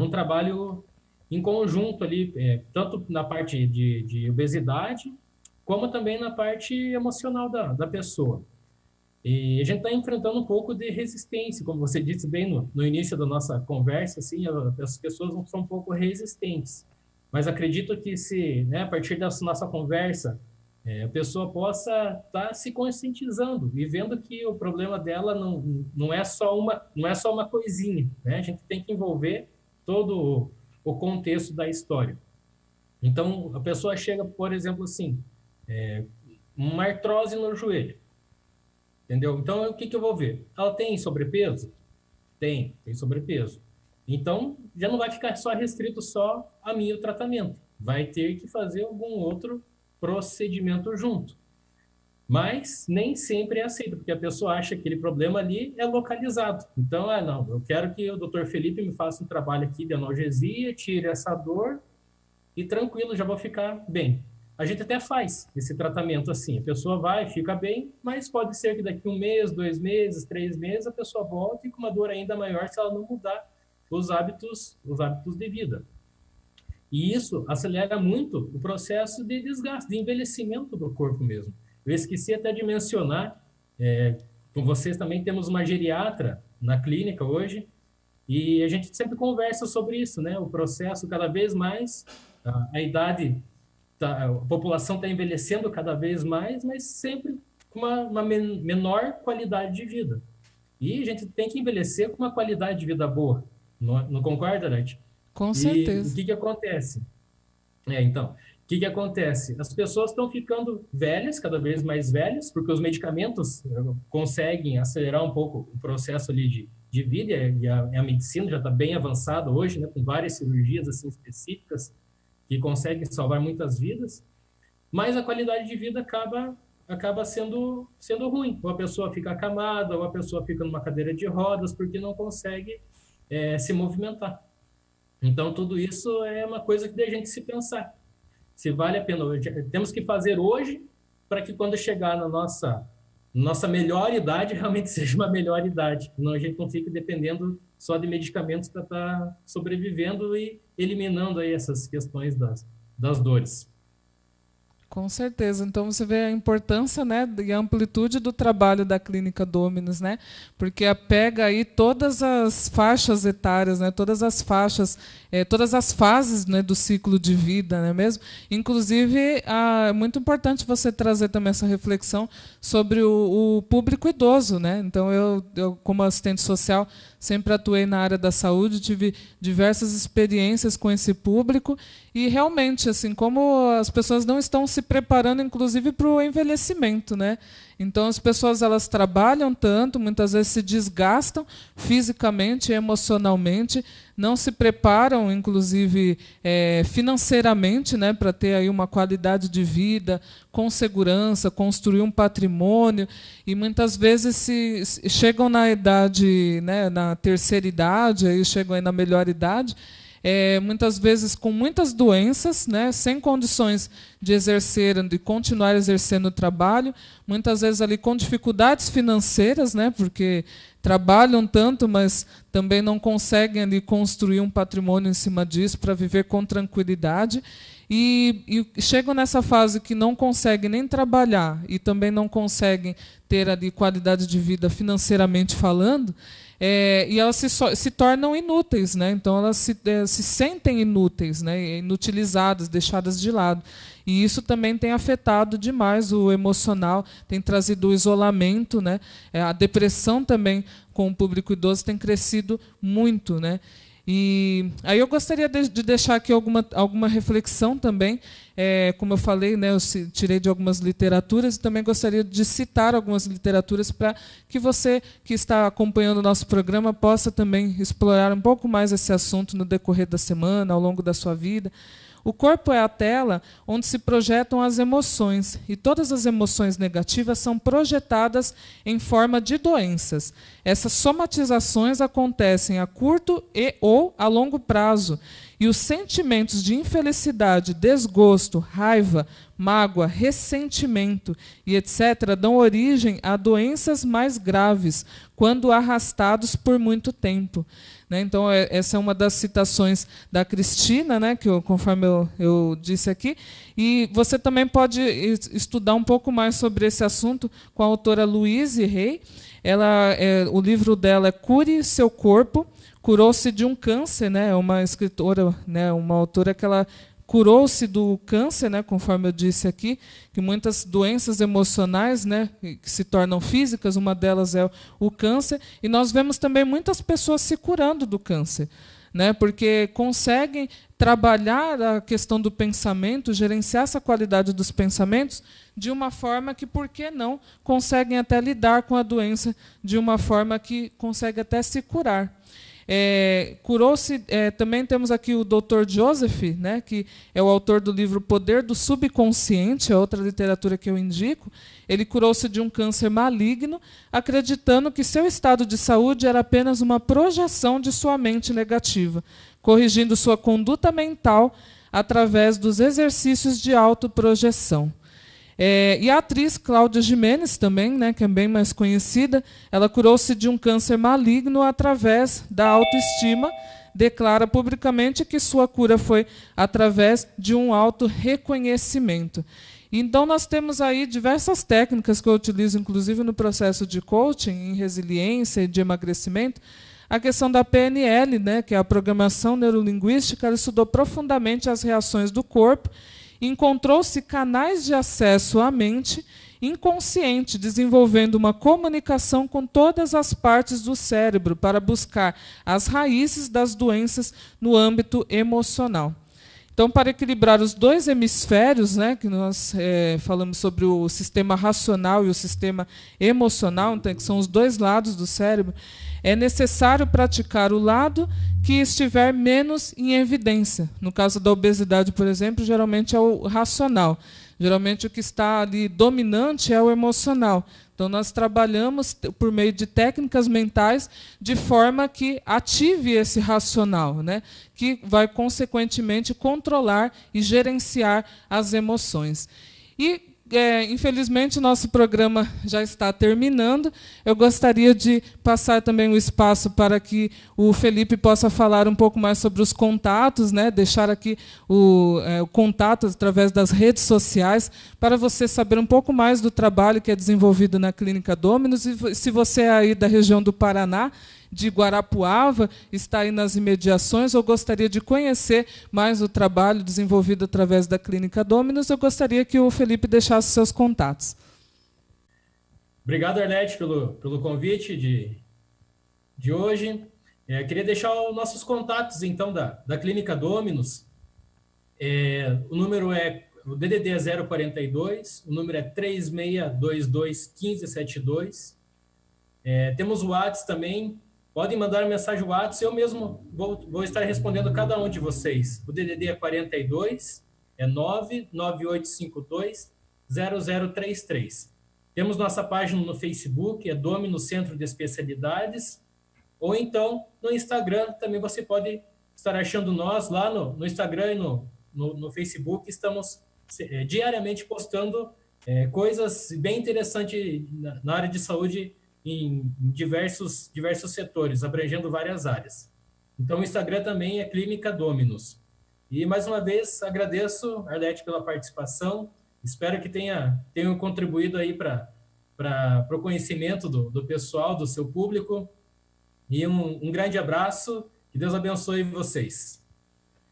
Um trabalho em conjunto ali, tanto na parte de obesidade, como também na parte emocional da pessoa. E a gente está enfrentando um pouco de resistência, como você disse bem no início da nossa conversa, assim, as pessoas são um pouco resistentes. Mas acredito que se, né, a partir dessa nossa conversa, a pessoa possa estar se conscientizando e vendo que o problema dela não é só uma coisinha, né? A gente tem que envolver todo o contexto da história. Então, a pessoa chega, por exemplo, assim, uma artrose no joelho, entendeu? Então, o que eu vou ver? Ela tem sobrepeso? Tem sobrepeso. Então, já não vai ficar só restrito só a mim o tratamento. Vai ter que fazer algum outro procedimento junto. Mas nem sempre é aceito, porque a pessoa acha que aquele problema ali é localizado. Então, não, eu quero que o Dr. Felipe me faça um trabalho aqui de analgesia, tire essa dor e tranquilo, já vou ficar bem. A gente até faz esse tratamento assim, a pessoa vai, fica bem, mas pode ser que daqui 1 mês, 2 meses, 3 meses, a pessoa volte com uma dor ainda maior se ela não mudar os hábitos de vida. E isso acelera muito o processo de desgaste, de envelhecimento do corpo mesmo. Eu esqueci até de mencionar, com vocês também temos uma geriatra na clínica hoje, e a gente sempre conversa sobre isso, né? O processo cada vez mais, a população está envelhecendo cada vez mais, mas sempre com uma menor qualidade de vida. E a gente tem que envelhecer com uma qualidade de vida boa. Não concorda, Nath? Com certeza. E o que acontece? Então, o que acontece? As pessoas estão ficando velhas, cada vez mais velhas, porque os medicamentos conseguem acelerar um pouco o processo ali de vida, e a medicina já está bem avançada hoje, né, com várias cirurgias assim, específicas que conseguem salvar muitas vidas, mas a qualidade de vida acaba sendo ruim. Ou a pessoa fica acamada, ou a pessoa fica numa cadeira de rodas, porque não consegue se movimentar. Então, tudo isso é uma coisa que dá a gente se pensar. Se vale a pena. Temos que fazer hoje para que quando chegar na nossa melhor idade, realmente seja uma melhor idade. Não, a gente não fique dependendo só de medicamentos para estar sobrevivendo e eliminando aí essas questões das dores. Com certeza. Então, você vê a importância, né, e a amplitude do trabalho da Clínica Dominus, né? Porque pega aí todas as faixas etárias, né, todas as faixas, todas as fases, né, do ciclo de vida, não é mesmo? Inclusive, é muito importante você trazer também essa reflexão sobre o público idoso, né? Então, eu, como assistente social, sempre atuei na área da saúde, tive diversas experiências com esse público E realmente, assim, como as pessoas não estão se preparando, inclusive, para o envelhecimento, né? Então, as pessoas elas trabalham tanto, muitas vezes se desgastam fisicamente, emocionalmente, não se preparam, inclusive, financeiramente, né, para ter aí uma qualidade de vida com segurança, construir um patrimônio, e muitas vezes chegam na idade, né, na terceira idade, aí chegam aí na melhor idade, muitas vezes com muitas doenças, né, sem condições de exercer, de continuar exercendo o trabalho, muitas vezes ali com dificuldades financeiras, né, porque trabalham tanto, mas também não conseguem ali construir um patrimônio em cima disso para viver com tranquilidade. E chegam nessa fase que não conseguem nem trabalhar e também não conseguem ter ali qualidade de vida financeiramente falando, e elas se tornam inúteis, né? Então elas se sentem inúteis, né? Inutilizadas, deixadas de lado. E isso também tem afetado demais o emocional, tem trazido o isolamento, né? A depressão também com o público idoso tem crescido muito, né? E aí eu gostaria de deixar aqui alguma reflexão também. Como eu falei, né, eu tirei de algumas literaturas e também gostaria de citar algumas literaturas para que você que está acompanhando o nosso programa possa também explorar um pouco mais esse assunto no decorrer da semana, ao longo da sua vida. O corpo é a tela onde se projetam as emoções, e todas as emoções negativas são projetadas em forma de doenças. Essas somatizações acontecem a curto ou a longo prazo, e os sentimentos de infelicidade, desgosto, raiva, mágoa, ressentimento e etc. dão origem a doenças mais graves, quando arrastados por muito tempo. Né? Então, essa é uma das citações da Cristina, né, conforme eu disse aqui. E você também pode estudar um pouco mais sobre esse assunto com a autora Louise Hay. O livro dela é Cure Seu Corpo. Curou-se de um câncer, né? É uma escritora, né? Uma autora que ela curou-se do câncer, né? Conforme eu disse aqui, que muitas doenças emocionais, né? Que se tornam físicas, uma delas é o câncer, e nós vemos também muitas pessoas se curando do câncer, né? Porque conseguem trabalhar a questão do pensamento, gerenciar essa qualidade dos pensamentos de uma forma que, por que não, conseguem até lidar com a doença de uma forma que consegue até se curar. Curou-se, também temos aqui o Dr. Joseph, né, que é o autor do livro Poder do Subconsciente, é outra literatura que eu indico. Ele curou-se de um câncer maligno, acreditando que seu estado de saúde era apenas uma projeção de sua mente negativa, corrigindo sua conduta mental através dos exercícios de autoprojeção. E a atriz Cláudia Gimenez também, né, que é bem mais conhecida, ela curou-se de um câncer maligno através da autoestima, declara publicamente que sua cura foi através de um autorreconhecimento. Então, nós temos aí diversas técnicas que eu utilizo, inclusive, no processo de coaching, em resiliência e de emagrecimento. A questão da PNL, né, que é a programação neurolinguística, ela estudou profundamente as reações do corpo. Encontrou-se canais de acesso à mente inconsciente, desenvolvendo uma comunicação com todas as partes do cérebro para buscar as raízes das doenças no âmbito emocional. Então, para equilibrar os dois hemisférios, né, que nós falamos sobre o sistema racional e o sistema emocional, então, que são os dois lados do cérebro, é necessário praticar o lado que estiver menos em evidência. No caso da obesidade, por exemplo, geralmente é o racional. Geralmente o que está ali dominante é o emocional. Então, nós trabalhamos por meio de técnicas mentais de forma que ative esse racional, né? Que vai, consequentemente, controlar e gerenciar as emoções. E, infelizmente, nosso programa já está terminando. Eu gostaria de passar também o espaço para que o Felipe possa falar um pouco mais sobre os contatos, né? Deixar aqui o contato através das redes sociais, para você saber um pouco mais do trabalho que é desenvolvido na Clínica Dominus. E se você é aí da região do Paraná, de Guarapuava, está aí nas imediações, ou gostaria de conhecer mais o trabalho desenvolvido através da Clínica Dominus, eu gostaria que o Felipe deixasse seus contatos. Obrigado, Arlete, pelo convite de hoje. Queria deixar os nossos contatos, então, da Clínica Dominus. O número o DDD é 042, o número é 36221572. Temos o WhatsApp também. Podem mandar mensagem no WhatsApp, eu mesmo vou estar respondendo cada um de vocês. O DDD é 42, 998520033. Temos nossa página no Facebook, Domino Centro de Especialidades, ou então no Instagram, também você pode estar achando nós lá no Instagram e no Facebook. Estamos diariamente postando coisas bem interessantes na área de saúde em diversos setores, abrangendo várias áreas. Então, o Instagram também é Clínica Dominus. E, mais uma vez, agradeço, Arlete, pela participação. Espero que tenham contribuído aí para o conhecimento do pessoal, do seu público. E um grande abraço. Que Deus abençoe vocês.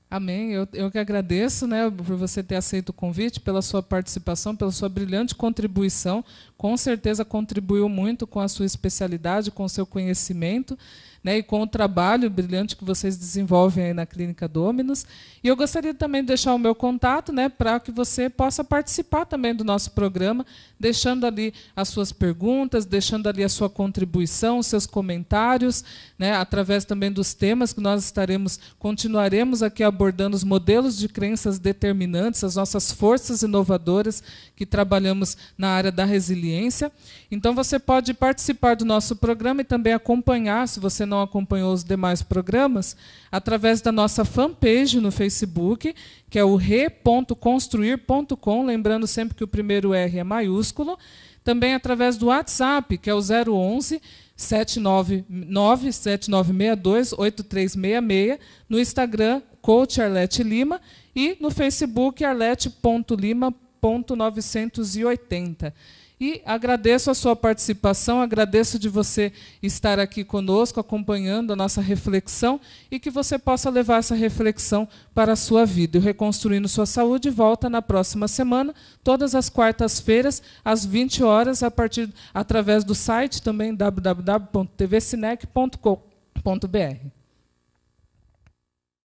Amém. Eu que agradeço, né, por você ter aceito o convite, pela sua participação, pela sua brilhante contribuição. Com certeza contribuiu muito com a sua especialidade, com o seu conhecimento, né, e com o trabalho brilhante que vocês desenvolvem aí na Clínica Dominus. E eu gostaria também de deixar o meu contato, né, para que você possa participar também do nosso programa, deixando ali as suas perguntas, deixando ali a sua contribuição, os seus comentários, né, através também dos temas que nós continuaremos aqui abordando, os modelos de crenças determinantes, as nossas forças inovadoras que trabalhamos na área da resiliência. Então, você pode participar do nosso programa e também acompanhar, se você não acompanhou os demais programas, através da nossa fanpage no Facebook, que é o re.construir.com, lembrando sempre que o primeiro R é maiúsculo. Também através do WhatsApp, que é o 011 799 7962 8366, no Instagram, Coach Arlete Lima, e no Facebook, arlete.lima.980. E agradeço a sua participação, agradeço de você estar aqui conosco, acompanhando a nossa reflexão, e que você possa levar essa reflexão para a sua vida. E o Reconstruindo Sua Saúde volta na próxima semana, todas as quartas-feiras, às 20 horas, através do site também www.tvcinec.com.br.